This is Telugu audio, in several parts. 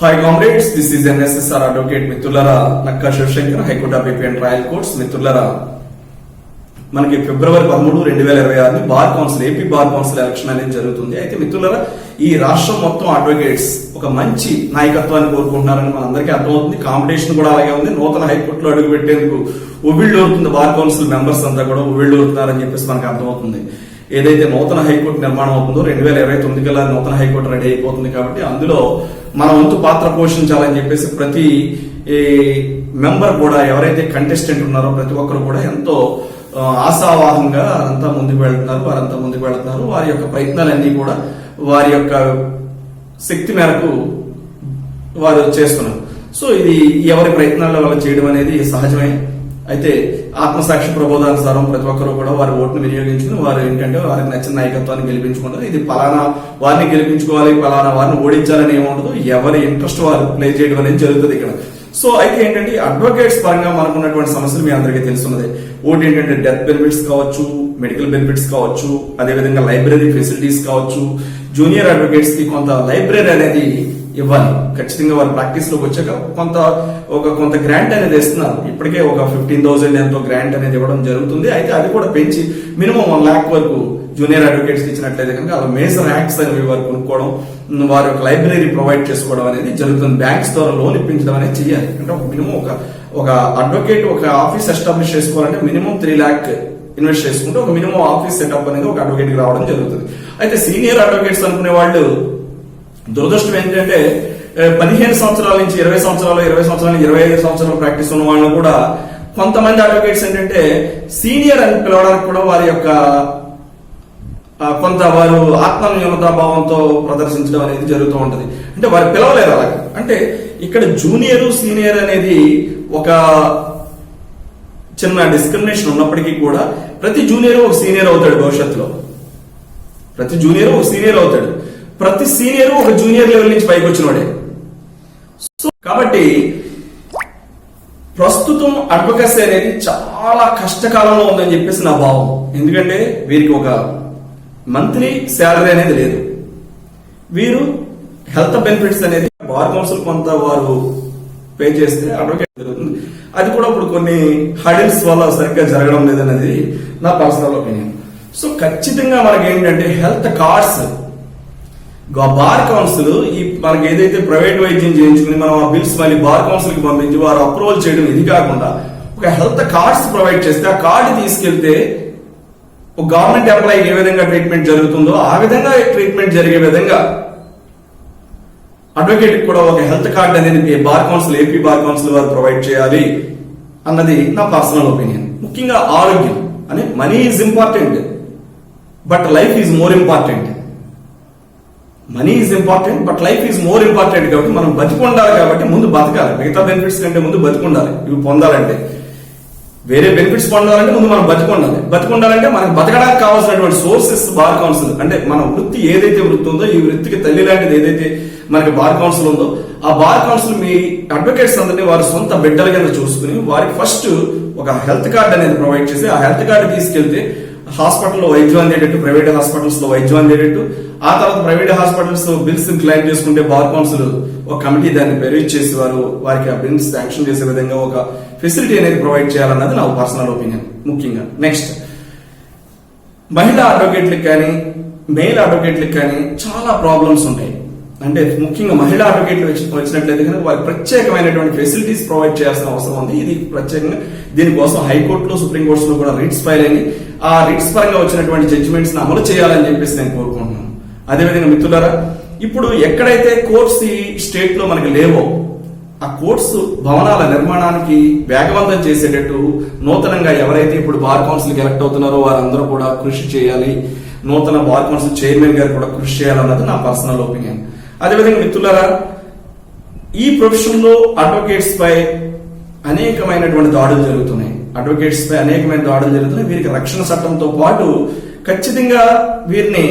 Hi comrades, this is NSSR Advocate మిత్రులారా Nakka Shivashankar high court of AP and trial courts. మిత్రులారా, మనకి ఫిబ్రవరి 13, 2026 bar council AP bar council election అనేది జరుగుతుంది. అయితే మిత్రులారా, ఈ రాష్ట్రం మొత్తం అడ్వకేట్స్ ఒక మంచి నాయకత్వాన్ని కోరుకుంటున్నారని మనందరికీ అర్థమవుతుంది. కాంపిటీషన్ కూడా అలాగే ఉంది. నూతన హైకోర్టులో అడుగు పెట్టేందుకు ఉవ్విళ్ళూరుతుంది. బార్ కౌన్సిల్ మెంబర్స్ అంతా కూడా ఉవ్విళ్ళూరుతున్నారని చెప్పేసి మనకు అర్థమవుతుంది. ఏదైతే నూతన హైకోర్టు నిర్మాణం అవుతుందో 2029 కల్లా నూతన హైకోర్టు రెడీ అయిపోతుంది. కాబట్టి అందులో మన వంతు పాత్ర పోషించాలని చెప్పేసి ప్రతి మెంబర్ కూడా, ఎవరైతే కంటెస్టెంట్ ఉన్నారో ప్రతి ఒక్కరు కూడా ఎంతో ఆశావాహంగా అంతా ముందుకు వెళ్తున్నారు. వారి యొక్క ప్రయత్నాలన్నీ కూడా వారి యొక్క శక్తి మేరకు వారు చేస్తున్నారు. సో ఇది ఎవరి ప్రయత్నాల వల్ల చేయడం అనేది సహజమే. అయితే ఆత్మసాక్షి ప్రబోధానుసారం ప్రతి ఒక్కరు కూడా వారి ఓటును వినియోగించుకుని వారు ఏంటంటే వారికి నచ్చిన నాయకత్వాన్ని గెలిపించుకుంటారు. ఇది పలానా వారిని గెలిపించుకోవాలి, పలానా వారిని ఓడించాలని ఏముండదు. ఎవరి ఇంట్రెస్ట్ వారు ప్లే చేయడం అనేది జరుగుతుంది ఇక్కడ. సో అయితే ఏంటంటే అడ్వకేట్స్ పరంగా మనకున్నటువంటి సమస్యలు మీ అందరికీ తెలుస్తున్నది. ఒకటి ఏంటంటే డెత్ బెనిఫిట్స్ కావచ్చు, మెడికల్ బెనిఫిట్స్ కావచ్చు, అదేవిధంగా లైబ్రరీ ఫెసిలిటీస్ కావచ్చు. జూనియర్ అడ్వకేట్స్ కి కొంత లైబ్రరీ అనేది ఇవ్వాలి. ఖచ్చితంగా వారి ప్రాక్టీస్ లోకి వచ్చాక కొంత గ్రాంట్ అనేది ఇస్తున్నారు. ఇప్పటికే ఒక 15,000 ఎంతో గ్రాంట్ అనేది ఇవ్వడం జరుగుతుంది. అయితే అది కూడా పెంచి మినిమం 1 lakh వరకు జూనియర్ అడ్వకేట్స్ ఇచ్చినట్లయితే కనుక అలా మేజర్ యాక్ట్స్ అనేవి వారు కొనుక్కోవడం, వారి యొక్క లైబ్రరీ ప్రొవైడ్ చేసుకోవడం అనేది జరుగుతుంది. బ్యాంక్స్ ద్వారా లోన్ ఇప్పించడం అనేది చేయాలి. అంటే మినిమం ఒక అడ్వకేట్ ఒక ఆఫీస్ ఎస్టాబ్లిష్ చేసుకోవాలంటే మినిమం 3 lakh ఇన్వెస్ట్ చేసుకుంటే ఒక మినిమం ఆఫీస్ సెటప్ అనేది ఒక అడ్వకేట్ కి రావడం జరుగుతుంది. అయితే సీనియర్ అడ్వకేట్స్ అనుకునే వాళ్ళు దురదృష్టం ఏంటంటే 15 సంవత్సరాల నుంచి 20 సంవత్సరాలు, 20 సంవత్సరాల నుంచి 25 సంవత్సరాలు ప్రాక్టీస్ ఉన్న వాళ్ళు కూడా కొంతమంది అడ్వకేట్స్ ఏంటంటే సీనియర్ అని పిలవడానికి కూడా వారి యొక్క వారు ఆత్మన్యూనతాభావంతో ప్రదర్శించడం అనేది జరుగుతూ ఉంటది. అంటే వారు పిలవలేరు అలాగే. అంటే ఇక్కడ జూనియర్ సీనియర్ అనేది ఒక చిన్న డిస్క్రిమినేషన్ ఉన్నప్పటికీ కూడా ప్రతి జూనియర్ ఒక సీనియర్ అవుతాడు. భవిష్యత్తులో ప్రతి జూనియర్ ఒక సీనియర్ అవుతాడు. ప్రతి సీనియర్ ఒక జూనియర్ లెవెల్ నుంచి పైకి వచ్చినవాడే. సో కాబట్టి ప్రస్తుతం అడ్వకసీ అనేది చాలా కష్టకాలంలో ఉందని చెప్పేసి నా భావం. ఎందుకంటే వీరికి ఒక మంత్లీ శాలరీ అనేది లేదు. వీరు హెల్త్ బెనిఫిట్స్ అనేది బార్ కౌన్సిల్ కొంత వారు పే చేస్తే అడ్వకేట్ జరుగుతుంది. అది కూడా ఇప్పుడు కొన్ని హడిల్స్ వల్ల సరిగ్గా జరగడం లేదనేది నా పర్సనల్ ఒపీనియన్. సో ఖచ్చితంగా మనకి ఏంటంటే హెల్త్ కార్డ్స్ బార్ కౌన్సిల్ మనకి ఏదైతే ప్రైవేట్ వైద్యం చేయించుకుని మనం ఆ బిల్స్ మళ్ళీ బార్ కౌన్సిల్ కి పంపించి వారు అప్రూవల్ చేయడం, ఇది కాకుండా ఒక హెల్త్ కార్డ్స్ ప్రొవైడ్ చేస్తే ఆ కార్డు తీసుకెళ్తే ఒక గవర్నమెంట్ ఎంప్లాయీ ఏ విధంగా ట్రీట్మెంట్ జరుగుతుందో ఆ విధంగా ట్రీట్మెంట్ జరిగే విధంగా అడ్వకేట్ కూడా ఒక హెల్త్ కార్డ్ అనేది bar council, AP bar council వారు ప్రొవైడ్ చేయాలి అన్నది నా పర్సనల్ ఒపీనియన్. ముఖ్యంగా ఆరోగ్యం అని money is important, but life is more important. Money is important, but life is more important. కాబట్టి మనం బతికుండాలి. కాబట్టి ముందు బతకాలి. మిగతా బెనిఫిట్స్ కంటే ముందు బతికుండాలి. ఇవి పొందాలంటే, వేరే బెనిఫిట్స్ పొందాలంటే ముందు మనం బతికుండాలంటే మనకు బతకడానికి కావాల్సినటువంటి సోర్సెస్ బార్ కౌన్సిల్. అంటే మన వృత్తి ఏదైతే వృత్తి ఉందో, ఈ వృత్తికి తల్లి లాంటిది ఏదైతే మనకి బార్ కౌన్సిల్ ఉందో, ఆ బార్ కౌన్సిల్ మీ అడ్వకేట్స్ అందరినీ వారి సొంత బిడ్డల కింద చూసుకుని వారికి ఫస్ట్ ఒక హెల్త్ కార్డ్ అనేది ప్రొవైడ్ చేసి ఆ హెల్త్ కార్డు తీసుకెళ్తే హాస్పిటల్లో వైద్యం అందేటట్టు, ప్రైవేట్ హాస్పిటల్స్ లో వైద్యం అందేటట్టు, ఆ తర్వాత ప్రైవేట్ హాస్పిటల్స్ బిల్స్ క్లెయిమ్ చేసుకుంటే బార్ కౌన్సిల్ ఒక కమిటీ దాన్ని వెరిఫై చేసి వారికి ఆ బిల్స్ శాంక్షన్ చేసే విధంగా ఒక ఫెసిలిటీ అనేది ప్రొవైడ్ చేయాలన్నది నా పర్సనల్ ఒపీనియన్. ముఖ్యంగా నెక్స్ట్, మహిళా అడ్వకేట్లకు కానీ మెయిల్ అడ్వకేట్లకు కానీ చాలా ప్రాబ్లమ్స్ ఉంటాయి. అంటే ముఖ్యంగా మహిళా అడ్వకేట్లు వచ్చినట్లయితే కనుక వారికి ప్రత్యేకమైనటువంటి ఫెసిలిటీస్ ప్రొవైడ్ చేయాల్సిన అవసరం ఉంది. ఇది ప్రత్యేకంగా దీనికోసం హైకోర్టులో, సుప్రీం కోర్ట్స్ లో కూడా రిట్స్ ఫైల్ అయింది. ఆ రిట్స్ పరంగా వచ్చినటువంటి జడ్జిమెంట్స్ అమలు చేయాలని చెప్పేసి నేను కోరుకుంటున్నాను. అదేవిధంగా మిత్రులారా, ఇప్పుడు ఎక్కడైతే కోర్ట్స్ ఈ స్టేట్ లో మనకి లేవో ఆ కోర్ట్స్ భవనాల నిర్మాణానికి వేగవంతం చేసేటట్టు నూతనంగా ఎవరైతే ఇప్పుడు బార్ కౌన్సిల్ కి ఎలక్ట్ అవుతున్నారో వారందరూ కూడా కృషి చేయాలి. నూతన బార్ కౌన్సిల్ చైర్మన్ గారు కూడా కృషి చేయాలన్నది నా పర్సనల్ ఒపీనియన్. అదేవిధంగా మిత్రులారా, ఈ ప్రొఫెషన్ లో అడ్వకేట్స్ పై అనేకమైనటువంటి దాడులు జరుగుతున్నాయి. వీరికి రక్షణ చట్టంతో పాటు ఖచ్చితంగా వీరిని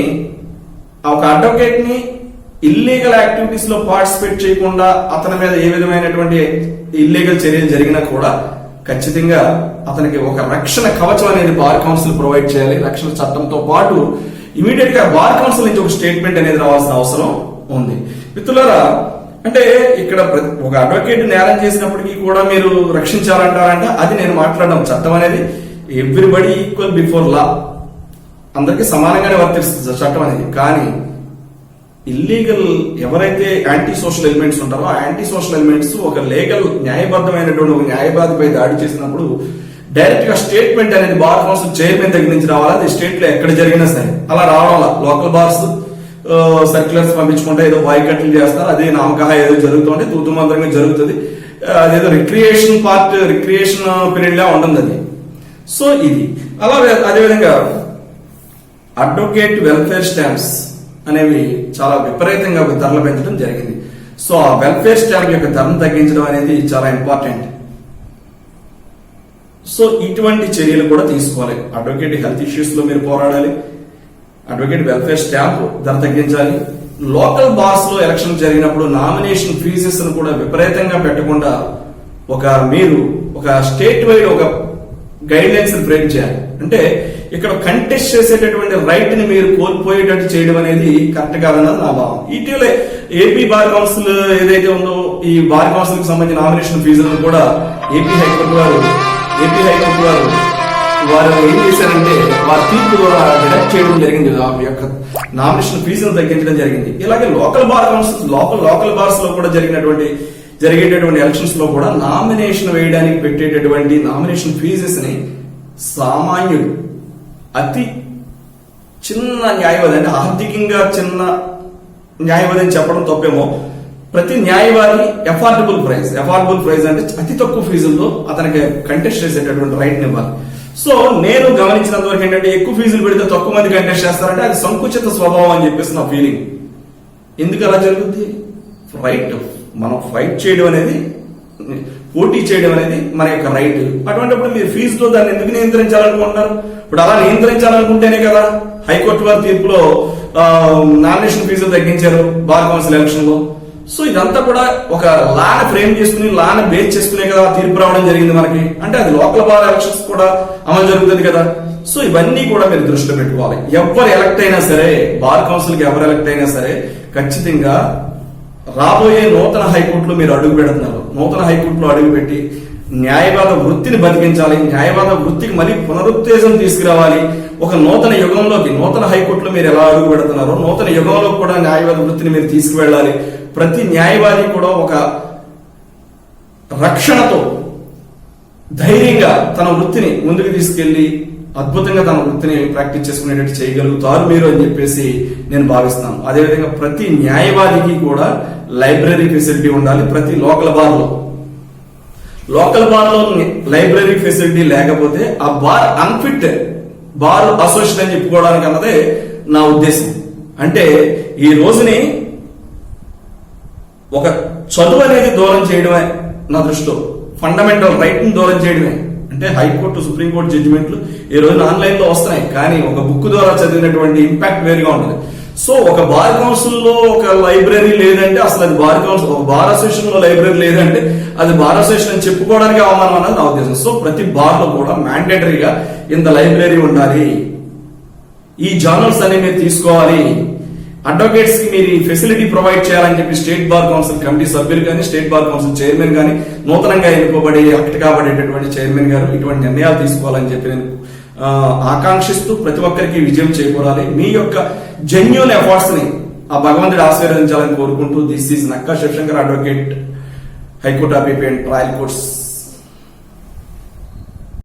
ఒక అడ్వకేట్ ని ఇల్లీగల్ యాక్టివిటీస్ లో పార్టిసిపేట్ చేయకుండా అతని మీద ఏ విధమైనటువంటి ఇల్లీగల్ చర్యలు జరిగినా కూడా ఖచ్చితంగా అతనికి ఒక రక్షణ కవచం అనేది బార్ కౌన్సిల్ ప్రొవైడ్ చేయాలి. రక్షణ చట్టంతో పాటు ఇమీడియట్ గా బార్ కౌన్సిల్ నుంచి ఒక స్టేట్మెంట్ అనేది రావాల్సిన అవసరం ఉంది. మిత్రులారా, అంటే ఇక్కడ ఒక అడ్వకేట్ నేరం చేసినప్పటికీ కూడా మీరు రక్షించాలంటారంటే అది నేను మాట్లాడడం. చట్టం అనేది ఎవ్రీబడి ఈక్వల్ బిఫోర్ లా, అందరికీ సమానంగానే వర్తిస్తుంది చట్టం అనేది. కానీ ఇల్లీగల్ ఎవరైతే యాంటీ సోషల్ ఎలిమెంట్స్ ఉంటారో ఆ యాంటీ సోషల్ ఎలిమెంట్స్ ఒక లీగల్ న్యాయబద్ధమైనటువంటి ఒక న్యాయవాదిపై దాడి చేసినప్పుడు డైరెక్ట్ గా స్టేట్మెంట్ అనేది బార్ కౌన్సిల్ చైర్మన్ దగ్గర నుంచి రావాలా, అది స్టేట్ లో ఎక్కడ జరిగినా సరే అలా రావడం. లోకల్ బార్స్ సర్క్యులర్స్ పంపించుకుంటే ఏదో బాయ్కట్లు చేస్తారు, అదే నామకహ ఏదో జరుగుతుంటే తూతుమంత్రంగా జరుగుతుంది. అదేదో రిక్రియేషన్ పీరియడ్ లా ఉంటుంది అది. సో ఇది అలా. అదేవిధంగా అడ్వకేట్ వెల్ఫేర్ స్టాంప్స్ అనేవి చాలా విపరీతంగా ధరలు పెంచడం జరిగింది. సో ఆ వెల్ఫేర్ స్టాంప్ యొక్క ధరను తగ్గించడం అనేది చాలా ఇంపార్టెంట్. సో ఇటువంటి చర్యలు కూడా తీసుకోవాలి. అడ్వకేట్ హెల్త్ ఇష్యూస్ లో మీరు పోరాడాలి, అడ్వకేట్ వెల్ఫేర్ స్టాంప్ ధర తగ్గించాలి. లోకల్ బార్స్ లో ఎలక్షన్ జరిగినప్పుడు నామినేషన్ ఫీజెస్ ను కూడా విపరీతంగా పెట్టకుండా మీరు ఒక స్టేట్ వైడ్ ఒక గైడ్ లైన్స్ ఫ్రేమ్ చేయాలి. అంటే ఇక్కడ కంటెస్ట్ చేసేటటువంటి రైట్ ని మీరు కోల్పోయేటట్టు చేయడం అనేది కరెక్ట్ కాదన్నది నా భావం. ఇటీవల ఏపీ బార్ కౌన్సిల్ ఏదైతే ఉందో ఈ బార్ కౌన్సిల్ కి సంబంధించిన నామినేషన్ ఫీజులను కూడా ఏపీ హైకోర్టు వారు ఏం చేశారంటే వారి తీర్పు ద్వారా డిడక్ట్ చేయడం జరిగింది, ఆ యొక్క నామినేషన్ ఫీజును తగ్గించడం జరిగింది. ఇలాగే local bar council local bars లో కూడా జరిగేటటువంటి ఎలక్షన్స్ లో కూడా నామినేషన్ వేయడానికి పెట్టేటటువంటి నామినేషన్ ఫీజెస్ ని సామాన్యుడు అతి చిన్న న్యాయవాది అంటే ఆర్థికంగా చిన్న న్యాయవాది అని చెప్పడం తప్పేమో, ప్రతి న్యాయవాది అఫోర్డబుల్ ప్రైస్ అంటే అతి తక్కువ ఫీజుల్లో అతనికి కంటెస్ట్ చేసేటటువంటి రైట్ ఇవ్వాలి. సో నేను గమనించినంత వరకు ఏంటంటే ఎక్కువ ఫీజులు పెడితే తక్కువ మంది కంటెస్ట్ చేస్తారంటే అది సంకుచిత స్వభావం అని చెప్పేసి నా ఫీలింగ్. ఎందుకు అలా జరుగుతుంది? రైట్ మనం ఫైట్ చేయడం అనేది, పోటీ చేయడం అనేది మన యొక్క రైట్. అటువంటిప్పుడు మీరు ఫీజుతో దాన్ని ఎందుకు నియంత్రించాలనుకుంటున్నారు? ఇప్పుడు అలా నియంత్రించాలనుకుంటేనే కదా హైకోర్టు వారి తీర్పులో నామినేషన్ ఫీజులు తగ్గించారు బార్ కౌన్సిల్ ఎలక్షన్ లో. సో ఇదంతా కూడా ఒక లాని ఫ్రేమ్ చేసుకుని లాని బేస్ చేసుకునే కదా తీర్పు రావడం జరిగింది మనకి. అంటే అది లోకల్ బార్ ఎలక్షన్స్ కూడా అమలు జరుగుతుంది కదా. సో ఇవన్నీ కూడా మీరు దృష్టిలో పెట్టుకోవాలి. ఎవరు ఎలక్ట్ అయినా సరే, బార్ కౌన్సిల్ కి ఎవరు ఎలక్ట్ అయినా సరే ఖచ్చితంగా రాబోయే నూతన హైకోర్టులో మీరు అడుగు పెడుతున్నారు. నూతన హైకోర్టులో అడుగు పెట్టి న్యాయవాద వృత్తిని బతికించాలి, న్యాయవాద వృత్తికి మళ్ళీ పునరుత్తేజం తీసుకురావాలి. ఒక నూతన యుగంలోకి, నూతన హైకోర్టులో మీరు ఎలా అడుగు పెడుతున్నారో నూతన యుగంలో కూడా న్యాయవాద వృత్తిని మీరు తీసుకువెళ్ళాలి. ప్రతి న్యాయవాది కూడా ఒక రక్షణతో ధైర్యంగా తన వృత్తిని ముందుకు తీసుకెళ్లి అద్భుతంగా తన వృత్తిని ప్రాక్టీస్ చేసుకునేటట్టు చేయగలుగుతారు మీరు అని చెప్పేసి నేను భావిస్తున్నాను. అదేవిధంగా ప్రతి న్యాయవాదికి కూడా లైబ్రరీ ఫెసిలిటీ ఉండాలి. ప్రతి లోకల్ బార్ లో లైబ్రరీ ఫెసిలిటీ లేకపోతే ఆ బార్ అన్ఫిట్ బార్ అసోసియేషన్ అని చెప్పుకోవడానికి అన్నదే నా ఉద్దేశం. అంటే ఈ రోజుని ఒక చదువు అనేది దూరం చేయడమే నా దృష్టిలో, ఫండమెంటల్ రైట్ ని దూరం చేయడమే. అంటే హైకోర్టు, సుప్రీంకోర్టు జడ్జిమెంట్లు ఈ రోజున ఆన్లైన్ లో వస్తున్నాయి, కానీ ఒక బుక్ ద్వారా చదివినటువంటి ఇంపాక్ట్ వేరుగా ఉంటుంది. సో ఒక బార్ కౌన్సిల్ లో ఒక లైబ్రరీ లేదంటే అసలు అది బార్ కౌన్సిల్, ఒక బార్ అసోసియేషన్ లో లైబ్రరీ లేదంటే అది బార్ అసోసియేషన్ అని చెప్పుకోవడానికి అవమానం అన్నది నా ఉద్దేశం. సో ప్రతి బార్ లో కూడా మ్యాండేటరీగా ఇంత లైబ్రరీ ఉండాలి, ఈ జర్నల్స్ అనేవి మీరు తీసుకోవాలి, అడ్వకేట్స్ కి మీరు ఈ ఫెసిలిటీ ప్రొవైడ్ చేయాలని చెప్పి స్టేట్ బార్ కౌన్సిల్ కమిటీ సభ్యులు కానీ, స్టేట్ బార్ కౌన్సిల్ చైర్మన్ కానీ, నూతనంగా ఎన్నుకోబడి యాక్ట్ కాబడేటటువంటి చైర్మన్ గారు ఇటువంటి నిర్ణయాలు తీసుకోవాలని చెప్పి నేను ఆకాంక్షిస్తూ ప్రతి ఒక్కరికి విజయం చేకూరాలి. మీ యొక్క జెన్యూన్ ఎఫర్ట్స్ ని ఆ భగవంతుడు ఆశీర్వదించాలని కోరుకుంటూ, this is Nakka Shivashankar, advocate, high court of AP and trial courts.